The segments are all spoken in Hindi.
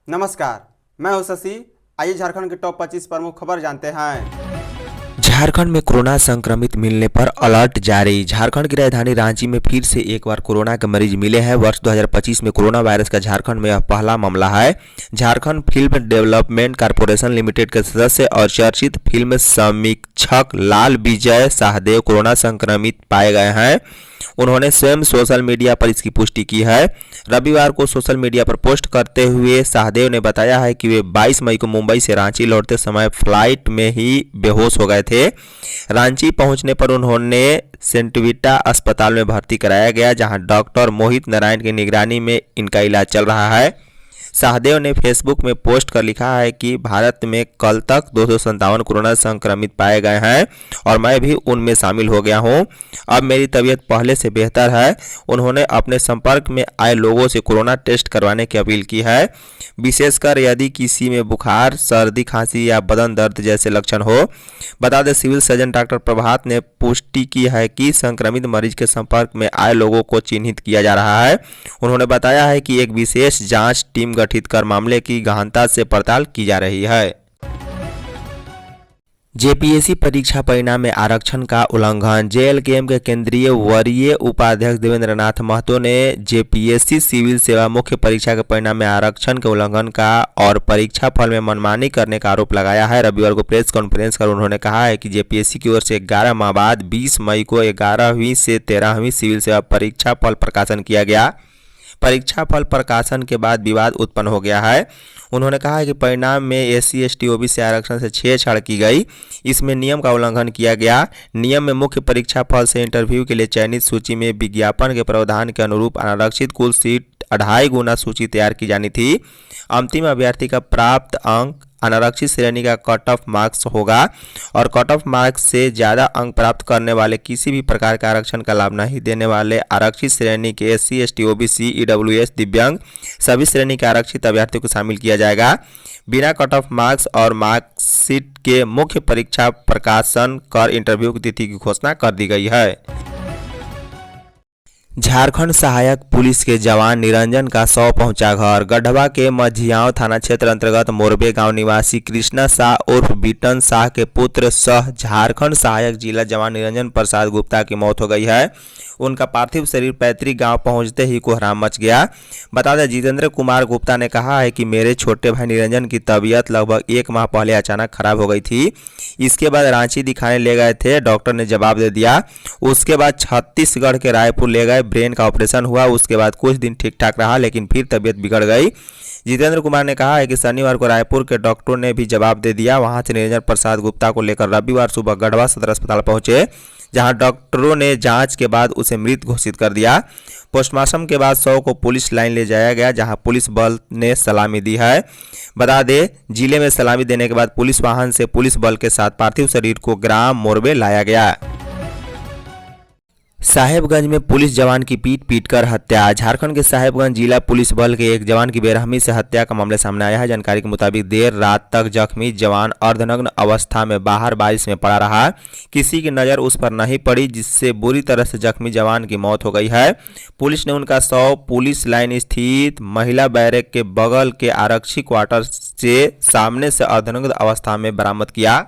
नमस्कार, मैं हूं शशि। आइए झारखंड के टॉप 25 प्रमुख खबर जानते हैं। झारखंड में कोरोना संक्रमित मिलने पर अलर्ट जारी। झारखंड की राजधानी रांची में फिर से एक बार कोरोना के मरीज मिले हैं। वर्ष 2025 में कोरोना वायरस का झारखंड में यह पहला मामला है। Jharkhand film development corporation limited के सदस्य और चर्चित फिल्म समीक्षक लाल विजय शाहदेव कोरोना संक्रमित पाए गए हैं। उन्होंने स्वयं सोशल मीडिया पर इसकी पुष्टि की है। रविवार को सोशल मीडिया पर पोस्ट करते हुए शाहदेव ने बताया है कि वे 22 मई को मुंबई से रांची लौटते समय फ्लाइट में ही बेहोश हो गए थे। रांची पहुंचने पर उन्होंने सेंटविटा अस्पताल में भर्ती कराया गया, जहां डॉक्टर मोहित नारायण की निगरानी में इनका इलाज चल रहा है। शाहदेव ने फेसबुक में पोस्ट कर लिखा है कि भारत में कल तक 257 कोरोना संक्रमित पाए गए हैं और मैं भी उनमें शामिल हो गया हूं। अब मेरी तबीयत पहले से बेहतर है। उन्होंने अपने संपर्क में आए लोगों से कोरोना टेस्ट करवाने की अपील की है, विशेषकर यदि किसी में बुखार, सर्दी, खांसी या बदन दर्द जैसे लक्षण हो। बता दें, सिविल सर्जन डॉक्टर प्रभात ने पुष्टि की है कि संक्रमित मरीज के संपर्क में आए लोगों को चिन्हित किया जा रहा है। उन्होंने बताया है कि एक विशेष जांच टीम गठित कर मामले की गहनता से पड़ताल की जा रही है। जेपीएससी परीक्षा परिणाम में आरक्षण का उल्लंघन। जेएलकेएम के केंद्रीय वरीय उपाध्यक्ष देवेंद्र नाथ महतो ने जेपीएससी सिविल सेवा मुख्य परीक्षा के परिणाम में आरक्षण के उल्लंघन का और परीक्षा फल में मनमानी करने का आरोप लगाया है। रविवार को प्रेस कॉन्फ्रेंस कर उन्होंने कहा है कि जेपीएससी की ओर से 11 माह बाद 20 मई को 11वीं से 13वीं सिविल सेवा परीक्षा फल प्रकाशन किया गया। परीक्षा फल प्रकाशन के बाद विवाद उत्पन्न हो गया है। उन्होंने कहा है कि परिणाम में एससी, एसटी, ओबीसी आरक्षण से छेड़छाड़ की गई। इसमें नियम का उल्लंघन किया गया। नियम में मुख्य परीक्षा फल से इंटरव्यू के लिए चयनित सूची में विज्ञापन के प्रावधान के अनुरूप अनारक्षित कुल सीट 2.5 गुना सूची तैयार की जानी थी। अंतिम अभ्यर्थी का प्राप्त अंक अनारक्षित श्रेणी का कट ऑफ मार्क्स होगा और कट ऑफ मार्क्स से ज़्यादा अंक प्राप्त करने वाले किसी भी प्रकार का आरक्षण का लाभ नहीं देने वाले आरक्षित श्रेणी के एससी, एसटी, ओबीसी, ईडब्ल्यूएस, दिव्यांग सभी श्रेणी के आरक्षित अभ्यर्थियों को शामिल किया जाएगा। बिना कट ऑफ मार्क्स और मार्कशीट के मुख्य परीक्षा प्रकाशन कर इंटरव्यू की तिथि की घोषणा कर दी गई है। झारखंड सहायक पुलिस के जवान निरंजन का शव पहुंचा घर। गढ़वा के मझियाव थाना क्षेत्र अंतर्गत मोरबे गांव निवासी कृष्णा शाह उर्फ बीटन शाह के पुत्र सह झारखंड सहायक जिला जवान निरंजन प्रसाद गुप्ता की मौत हो गई है। उनका पार्थिव शरीर पैतृक गांव पहुंचते ही कोहराम मच गया। बता दें, जितेंद्र कुमार गुप्ता ने कहा है कि मेरे छोटे भाई निरंजन की तबीयत लगभग 1 माह पहले अचानक खराब हो गई थी। इसके बाद रांची दिखाने ले गए थे, डॉक्टर ने जवाब दे दिया। उसके बाद छत्तीसगढ़ के रायपुर ले गए, ब्रेन का ऑपरेशन हुआ। उसके बाद कुछ दिन ठीक ठाक रहा, लेकिन फिर तबीयत बिगड़ गई। जितेंद्र कुमार ने कहा है कि शनिवार को रायपुर के डॉक्टरों ने भी जवाब दे दिया। वहां से निरंजन प्रसाद गुप्ता को लेकर रविवार सुबह गढ़वा सदर अस्पताल पहुंचे, जहां डॉक्टरों ने जांच के बाद उसे मृत घोषित कर दिया। पोस्टमार्टम के बाद शव को पुलिस लाइन ले जाया गया, जहां पुलिस बल ने सलामी दी है। बता दें, जिले में सलामी देने के बाद पुलिस वाहन से पुलिस बल के साथ पार्थिव शरीर को ग्राम मोरबे लाया गया। साहेबगंज में पुलिस जवान की पीट कर हत्या। झारखंड के साहेबगंज जिला पुलिस बल के एक जवान की बेरहमी से हत्या का मामला सामने आया है। जानकारी के मुताबिक देर रात तक जख्मी जवान अर्धनग्न अवस्था में बाहर बारिश में पड़ा रहा। किसी की नज़र उस पर नहीं पड़ी, जिससे बुरी तरह से जख्मी जवान की मौत हो गई है। पुलिस ने उनका शव पुलिस लाइन स्थित महिला बैरक के बगल के आरक्षी क्वार्टर से सामने से अर्धनग्न अवस्था में बरामद किया।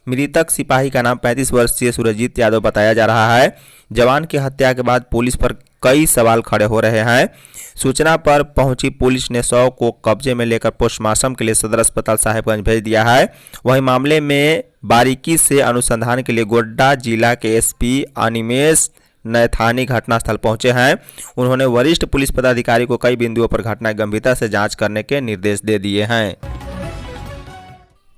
मृतक सिपाही का नाम 35 वर्षीय सुरजीत यादव बताया जा रहा है। जवान की हत्या के बाद पुलिस पर कई सवाल खड़े हो रहे हैं। सूचना पर पहुंची पुलिस ने शव को कब्जे में लेकर पोस्टमार्टम के लिए सदर अस्पताल साहेबगंज भेज दिया है। वहीं मामले में बारीकी से अनुसंधान के लिए गोड्डा जिला के एसपी अनिमेश नैथानी घटनास्थल पहुंचे हैं। उन्होंने वरिष्ठ पुलिस पदाधिकारी को कई बिंदुओं पर घटना गंभीरता से जांच करने के निर्देश दे दिए हैं।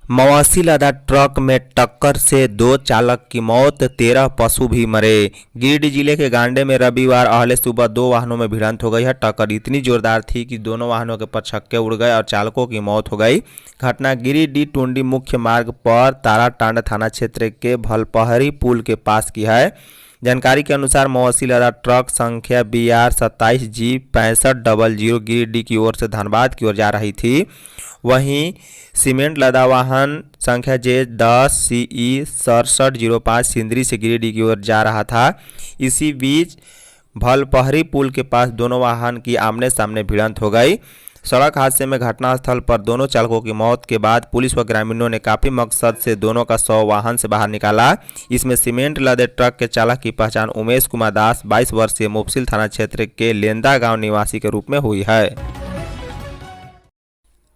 मवासी लदा ट्रक में टक्कर से 2 चालक की मौत, 13 पशु भी मरे। गिरिडीह जिले के गांडे में रविवार अहले सुबह 2 वाहनों में भिड़ंत हो गई है। टक्कर इतनी जोरदार थी कि दोनों वाहनों के परछक्के उड़ गए और चालकों की मौत हो गई। घटना गिरिडीह टुंडी मुख्य मार्ग पर ताराटांड थाना क्षेत्र के भलपहरी पुल के पास की है। जानकारी के अनुसार मवासी लदा ट्रक संख्या BR 27G 6500 गिरिडीह की ओर से धनबाद की ओर जा रही थी। वहीं सीमेंट लदा वाहन संख्या J10 CE 6705 सिंदरी से गिरिडीह की ओर जा रहा था। इसी बीच भलपहरी पुल के पास दोनों वाहन की आमने सामने भिड़ंत हो गई। सड़क हादसे में घटनास्थल पर दोनों चालकों की मौत के बाद पुलिस व ग्रामीणों ने काफी मकसद से दोनों का शव वाहन से बाहर निकाला। इसमें सीमेंट लदे ट्रक के चालक की पहचान उमेश कुमार दास 22 वर्षीय मुफसिल थाना क्षेत्र के लेंदा गांव निवासी के रूप में हुई है।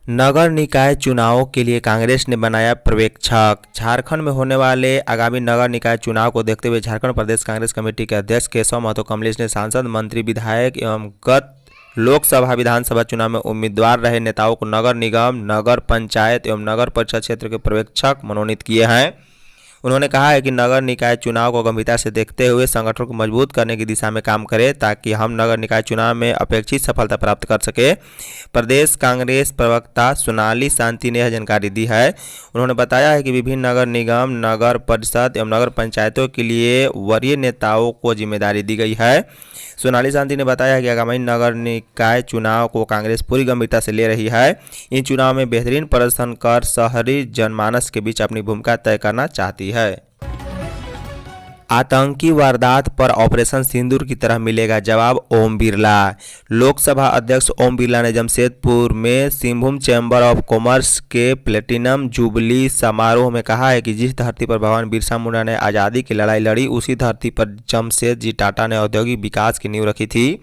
नगर निकाय चुनावों के लिए कांग्रेस ने बनाया पर्यवेक्षक। झारखंड में होने वाले आगामी नगर निकाय चुनाव को देखते हुए झारखंड प्रदेश कांग्रेस कमेटी के अध्यक्ष केशव महतो कमलेश ने सांसद, मंत्री, विधायक एवं गत लोकसभा विधानसभा चुनाव में उम्मीदवार रहे नेताओं को नगर निगम, नगर पंचायत एवं नगर परिषद क्षेत्र के पर्यवेक्षक मनोनीत किए हैं। उन्होंने कहा है कि नगर निकाय चुनाव को गंभीरता से देखते हुए संगठन को मजबूत करने की दिशा में काम करें ताकि हम नगर निकाय चुनाव में अपेक्षित सफलता प्राप्त कर सके। प्रदेश कांग्रेस प्रवक्ता सोनाली शांति ने यह जानकारी दी है। उन्होंने बताया है कि विभिन्न नगर निगम, नगर परिषद एवं नगर पंचायतों के लिए वरीय नेताओं को जिम्मेदारी दी गई है। सोनाली शांति ने बताया कि आगामी नगर निकाय चुनाव को कांग्रेस पूरी गंभीरता से ले रही है। इन चुनाव में बेहतरीन प्रदर्शन कर शहरी जनमानस के बीच अपनी भूमिका तय करना चाहती है। आतंकी वारदात पर ऑपरेशन सिंदूर की तरह मिलेगा जवाब, ओम बिरला। लोकसभा अध्यक्ष ओम बिरला ने जमशेदपुर में सिंहभूम चैम्बर ऑफ कॉमर्स के प्लेटिनम जुबली समारोह में कहा है कि जिस धरती पर भगवान बिरसा मुंडा ने आज़ादी की लड़ाई लड़ी, उसी धरती पर जमशेद जी टाटा ने औद्योगिक विकास की नींव रखी थी।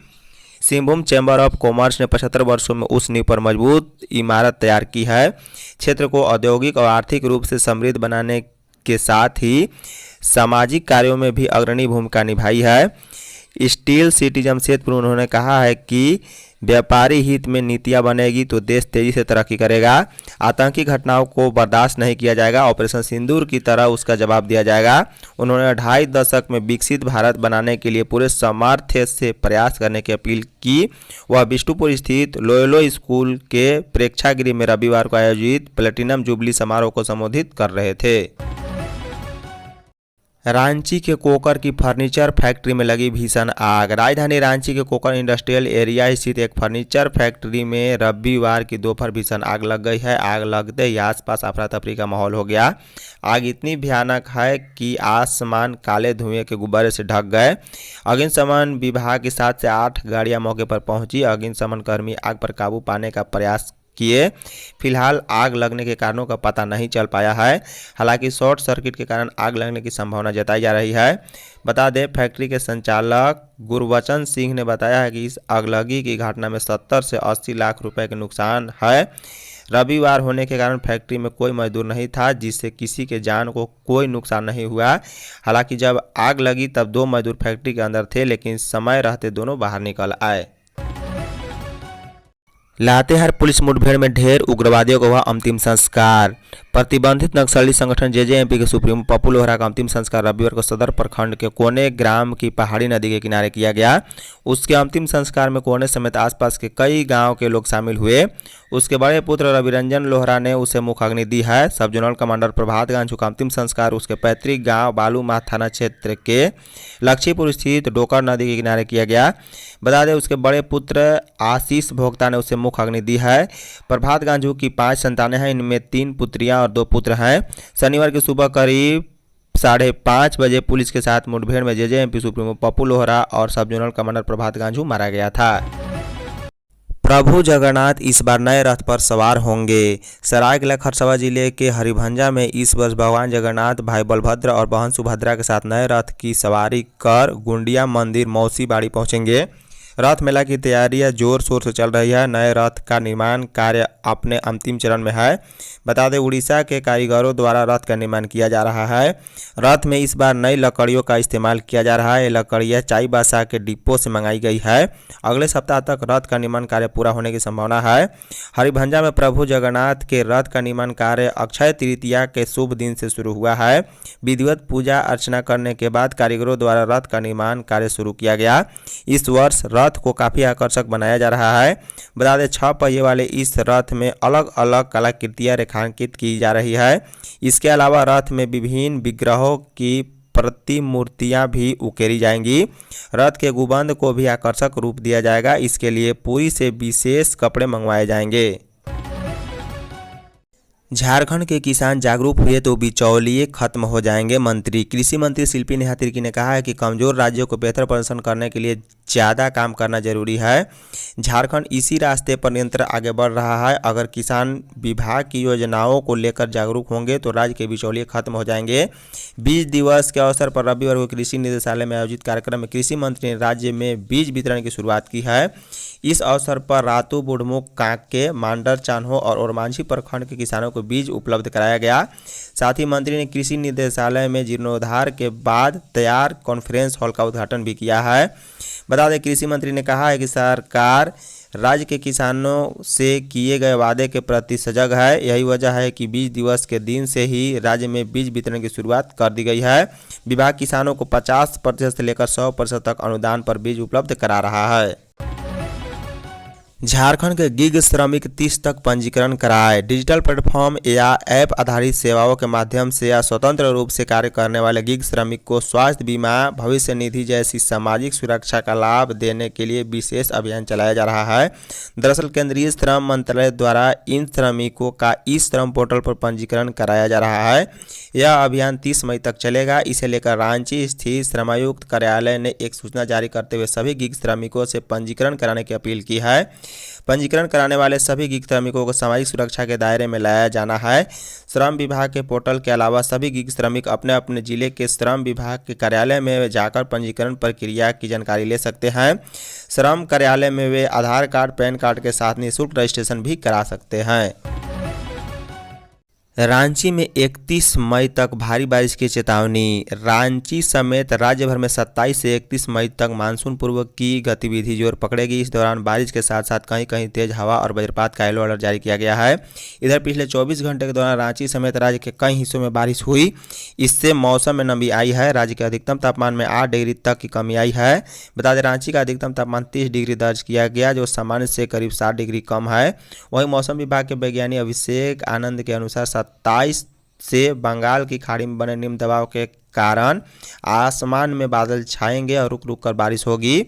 सिंहभूम चैम्बर ऑफ कॉमर्स ने 75 वर्षों में उस नींव पर मजबूत इमारत तैयार की है। क्षेत्र को औद्योगिक और आर्थिक रूप से समृद्ध बनाने के साथ ही सामाजिक कार्यों में भी अग्रणी भूमिका निभाई है। स्टील सिटी जमशेदपुर उन्होंने कहा है कि व्यापारी हित में नीतियां बनेगी तो देश तेजी से तरक्की करेगा। आतंकी घटनाओं को बर्दाश्त नहीं किया जाएगा। ऑपरेशन सिंदूर की तरह उसका जवाब दिया जाएगा। उन्होंने 2.5 दशक में विकसित भारत बनाने के लिए पूरे सामर्थ्य से प्रयास करने की अपील की। वह बिष्टुपुर स्थित लोयोलो स्कूल के प्रेक्षागृह में रविवार को आयोजित प्लेटिनम जुबली समारोह को संबोधित कर रहे थे। रांची के कोकर की फर्नीचर फैक्ट्री में लगी भीषण आग। राजधानी रांची के कोकर इंडस्ट्रियल एरिया स्थित एक फर्नीचर फैक्ट्री में रविवार की दोपहर भीषण आग लग गई है। आग लगते ही आसपास अफरा तफरी का माहौल हो गया। आग इतनी भयानक है कि आसमान काले धुएं के गुब्बारे से ढक गए। अग्निशमन विभाग के 7 से 8 गाड़ियां मौके पर पहुंची। अग्निशमन कर्मी आग पर काबू पाने का प्रयास किए। फिलहाल आग लगने के कारणों का पता नहीं चल पाया है। हालांकि शॉर्ट सर्किट के कारण आग लगने की संभावना जताई जा रही है। बता दें, फैक्ट्री के संचालक गुरबचन सिंह ने बताया है कि इस आगलगी की घटना में 70 से 80 लाख रुपए का नुकसान है। रविवार होने के कारण फैक्ट्री में कोई मजदूर नहीं था, जिससे किसी के जान को कोई नुकसान नहीं हुआ। हालांकि जब आग लगी तब 2 मजदूर फैक्ट्री के अंदर थे, लेकिन समय रहते दोनों बाहर निकल आए। लातेहार पुलिस मुठभेड़ में ढेर उग्रवादियों को हुआ अंतिम संस्कार। प्रतिबंधित नक्सली संगठन जेजेएमपी के सुप्रीमो पप्पू लोहरा का अंतिम संस्कार रविवार को सदर प्रखंड के कोने ग्राम की पहाड़ी नदी के किनारे किया गया। उसके अंतिम संस्कार में कोने समेत आसपास के कई गांव के लोग शामिल हुए। उसके बड़े पुत्र रविरंजन लोहरा ने उसे मुखाग्नि दी है। सब जोनल कमांडर प्रभात गांजू का अंतिम संस्कार उसके पैतृक गांव बालूमाथ थाना क्षेत्र के लक्ष्मीपुर स्थित डोकर नदी के किनारे किया गया। बता दें, उसके बड़े पुत्र आशीष भोक्ता ने उसे मुखाग्नि दी है। प्रभात गांजू की 5 संतानें हैं। इनमें 3 पुत्रियां और 2 पुत्र हैं। शनिवार की सुबह करीब 5:30 बजे पुलिस के साथ मुठभेड़ में जेजेएमपी सुप्रीमो पप्पू लोहरा और सब जोनल कमांडर प्रभात गांजू मारा गया था। प्रभु जगन्नाथ इस बार नए रथ पर सवार होंगे। सरायकेला खरसावां जिले के हरिभंजा में इस वर्ष भगवान जगन्नाथ भाई बलभद्र और बहन सुभद्रा के साथ नए रथ की सवारी कर गुंडिया मंदिर मौसी बाड़ी पहुंचेंगे। रथ मेला की तैयारियां जोर शोर से चल रही है। नए रथ का निर्माण कार्य अपने अंतिम चरण में है। बता दें, उड़ीसा के कारीगरों द्वारा रथ का निर्माण किया जा रहा है। रथ में इस बार नई लकड़ियों का इस्तेमाल किया जा रहा है। ये लकड़ियाँ चाईबासा के डिपो से मंगाई गई है। अगले सप्ताह तक रथ का निर्माण कार्य पूरा होने की संभावना है। हरिभंजा में प्रभु जगन्नाथ के रथ का निर्माण कार्य अक्षय तृतीया के शुभ दिन से शुरू हुआ है। विधिवत पूजा अर्चना करने के बाद कारीगरों द्वारा रथ का निर्माण कार्य शुरू किया गया। इस वर्ष रथ को काफी आकर्षक बनाया जा रहा है। बता दें, 6 पहिए वाले इस रथ में अलग अलग कलाकृतियां रेखांकित की जा रही है। इसके अलावा रथ में विभिन्न विग्रहों की प्रतिमूर्तियां भी उकेरी जाएंगी। रथ के गुंबद को भी आकर्षक रूप दिया जाएगा। इसके लिए पुरी से विशेष कपड़े मंगवाए जाएंगे। झारखंड के किसान जागरूक हुए तो बिचौलिए खत्म हो जाएंगे। मंत्री कृषि मंत्री शिल्पी नेहा तिर्की ने कहा है कि कमजोर राज्यों को बेहतर प्रदर्शन करने के लिए ज़्यादा काम करना जरूरी है। झारखंड इसी रास्ते पर निरंतर आगे बढ़ रहा है। अगर किसान विभाग की योजनाओं को लेकर जागरूक होंगे तो राज्य के बिचौलिए खत्म हो जाएंगे। बीज दिवस के अवसर पर रविवार को कृषि निदेशालय में आयोजित कार्यक्रम में कृषि मंत्री ने राज्य में बीज वितरण की शुरुआत की है। इस अवसर पर रातू, बुढ़मुख, कांके, मांडर, चान्हो और ओरमांझी प्रखंड के किसानों को बीज उपलब्ध कराया गया। साथ ही मंत्री ने कृषि निदेशालय में जीर्णोद्धार के बाद तैयार कॉन्फ्रेंस हॉल का उद्घाटन भी किया है। बता दें, कृषि मंत्री ने कहा है कि सरकार राज्य के किसानों से किए गए वादे के प्रति सजग है। यही वजह है कि बीज दिवस के दिन से ही राज्य में बीज वितरण की शुरुआत कर दी गई है। विभाग किसानों को 50% से लेकर 100% तक अनुदान पर बीज उपलब्ध करा रहा है। झारखंड के गिग श्रमिक 30 तक पंजीकरण कराए। डिजिटल प्लेटफॉर्म या ऐप आधारित सेवाओं के माध्यम से या स्वतंत्र रूप से कार्य करने वाले गिग श्रमिक को स्वास्थ्य बीमा, भविष्य निधि जैसी सामाजिक सुरक्षा का लाभ देने के लिए विशेष अभियान चलाया जा रहा है। दरअसल केंद्रीय श्रम मंत्रालय द्वारा इन श्रमिकों का ई श्रम पोर्टल पर पंजीकरण कराया जा रहा है। यह अभियान 30 मई तक चलेगा। इसे लेकर रांची स्थित श्रमायुक्त कार्यालय ने एक सूचना जारी करते हुए सभी गिग श्रमिकों से पंजीकरण कराने की अपील की है। पंजीकरण कराने वाले सभी गिग श्रमिकों को सामाजिक सुरक्षा के दायरे में लाया जाना है। श्रम विभाग के पोर्टल के अलावा सभी गिग श्रमिक अपने अपने जिले के श्रम विभाग के कार्यालय में जाकर पंजीकरण प्रक्रिया की जानकारी ले सकते हैं। श्रम कार्यालय में वे आधार कार्ड, पैन कार्ड के साथ निःशुल्क रजिस्ट्रेशन भी करा सकते हैं। रांची में 31 मई तक भारी बारिश की चेतावनी। रांची समेत राज्य भर में 27 से 31 मई तक मानसून पूर्व की गतिविधि जोर पकड़ेगी। इस दौरान बारिश के साथ साथ कहीं कहीं तेज हवा और वज्रपात का येलो अलर्ट जारी किया गया है। इधर पिछले 24 घंटे के दौरान रांची समेत राज्य के कई हिस्सों में बारिश हुई। इससे मौसम में नमी आई है। राज्य के अधिकतम तापमान में 8 डिग्री तक की कमी आई है। बता दें, रांची का अधिकतम तापमान 30 डिग्री दर्ज किया गया, जो सामान्य से करीब 7 डिग्री कम है। वहीं मौसम विभाग के वैज्ञानिक अभिषेक आनंद के अनुसार 27 से बंगाल की खाड़ी में बने निम्न दबाव के कारण आसमान में बादल छाएंगे और रुक रुक कर बारिश होगी।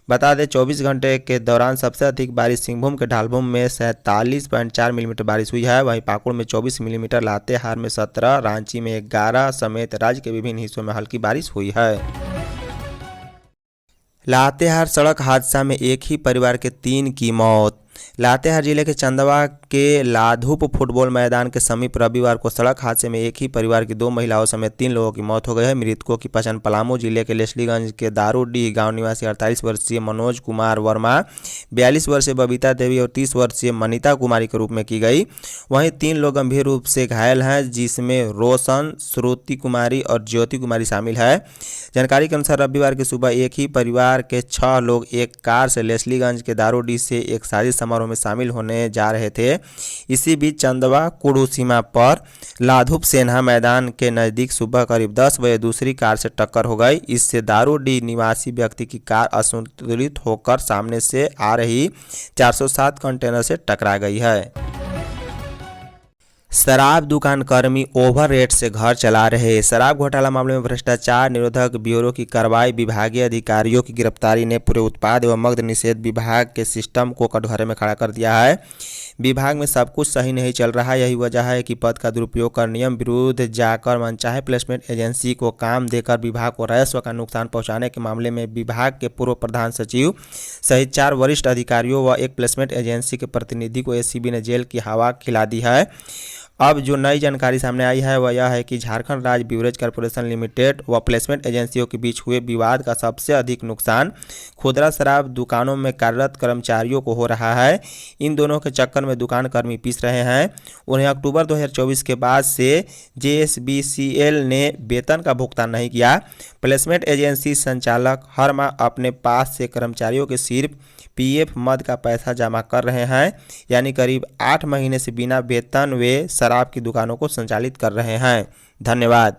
बता दें, 24 घंटे के दौरान सबसे अधिक बारिश सिंहभूम के ढालभूम में 47.4 मिलीमीटर बारिश हुई है। वहीं पाकुड़ में 24 मिलीमीटर, लातेहार में 17, रांची में 11 समेत राज्य के विभिन्न हिस्सों में हल्की बारिश हुई है। लातेहार सड़क हादसा में एक ही परिवार के 3 की मौत। लातेहार जिले के चंदवा के लाधुप फुटबॉल मैदान के समीप रविवार को सड़क हादसे में एक ही परिवार की 2 महिलाओं समेत 3 लोगों की मौत हो गई है। मृतकों की पहचान पलामू जिले के लेस्लीगंज के दारूडीह गांव निवासी 48 वर्षीय मनोज कुमार वर्मा, 42 वर्षीय बबीता देवी और 30 वर्षीय मनीता कुमारी के रूप में की गई। वहीं 3 लोग गंभीर रूप से घायल हैं, जिसमें रोशन, श्रुति कुमारी और ज्योति कुमारी शामिल है। जानकारी के अनुसार रविवार की सुबह एक ही परिवार के 6 लोग एक कार से लेस्लीगंज के दारूडीह से एक शादी समारोह में शामिल होने जा रहे थे। इसी बीच चंदवा कुड़ू सीमा पर लाधुप सेना मैदान के नजदीक सुबह करीब 10 बजे दूसरी कार से टक्कर हो गई। इससे दारूडीह निवासी व्यक्ति की कार असंतुलित होकर सामने से आ रही 407 कंटेनर से टकरा गई है। शराब दुकान कर्मी ओवर रेट से घर चला रहे। शराब घोटाला मामले में भ्रष्टाचार निरोधक ब्यूरो की कार्रवाई, विभागीय अधिकारियों की गिरफ्तारी ने पूरे उत्पाद एवं मद्य निषेध विभाग के सिस्टम को कटघरे में खड़ा कर दिया है। विभाग में सब कुछ सही नहीं चल रहा है। यही वजह है कि पद का दुरुपयोग कर नियम विरुद्ध जाकर मनचाहे प्लेसमेंट एजेंसी को काम देकर विभाग को राजस्व का नुकसान पहुंचाने के मामले में विभाग के पूर्व प्रधान सचिव सहित 4 वरिष्ठ अधिकारियों व एक प्लेसमेंट एजेंसी के प्रतिनिधि को एसीबी ने जेल की हवा खिला दी है। अब जो नई जानकारी सामने आई है वह यह है कि झारखंड राज्य ब्यूरेज कॉर्पोरेशन लिमिटेड व प्लेसमेंट एजेंसियों के बीच हुए विवाद का सबसे अधिक नुकसान खुदरा शराब दुकानों में कार्यरत कर्मचारियों को हो रहा है। इन दोनों के चक्कर में दुकान कर्मी पीस रहे हैं। उन्हें अक्टूबर 2024 के बाद से JSBCL ने वेतन का भुगतान नहीं किया। प्लेसमेंट एजेंसी संचालक हर माह अपने पास से कर्मचारियों के सिर्फ PF मद का पैसा जमा कर रहे हैं, यानी करीब 8 महीने से बिना वेतन वे शराब की दुकानों को संचालित कर रहे हैं। धन्यवाद।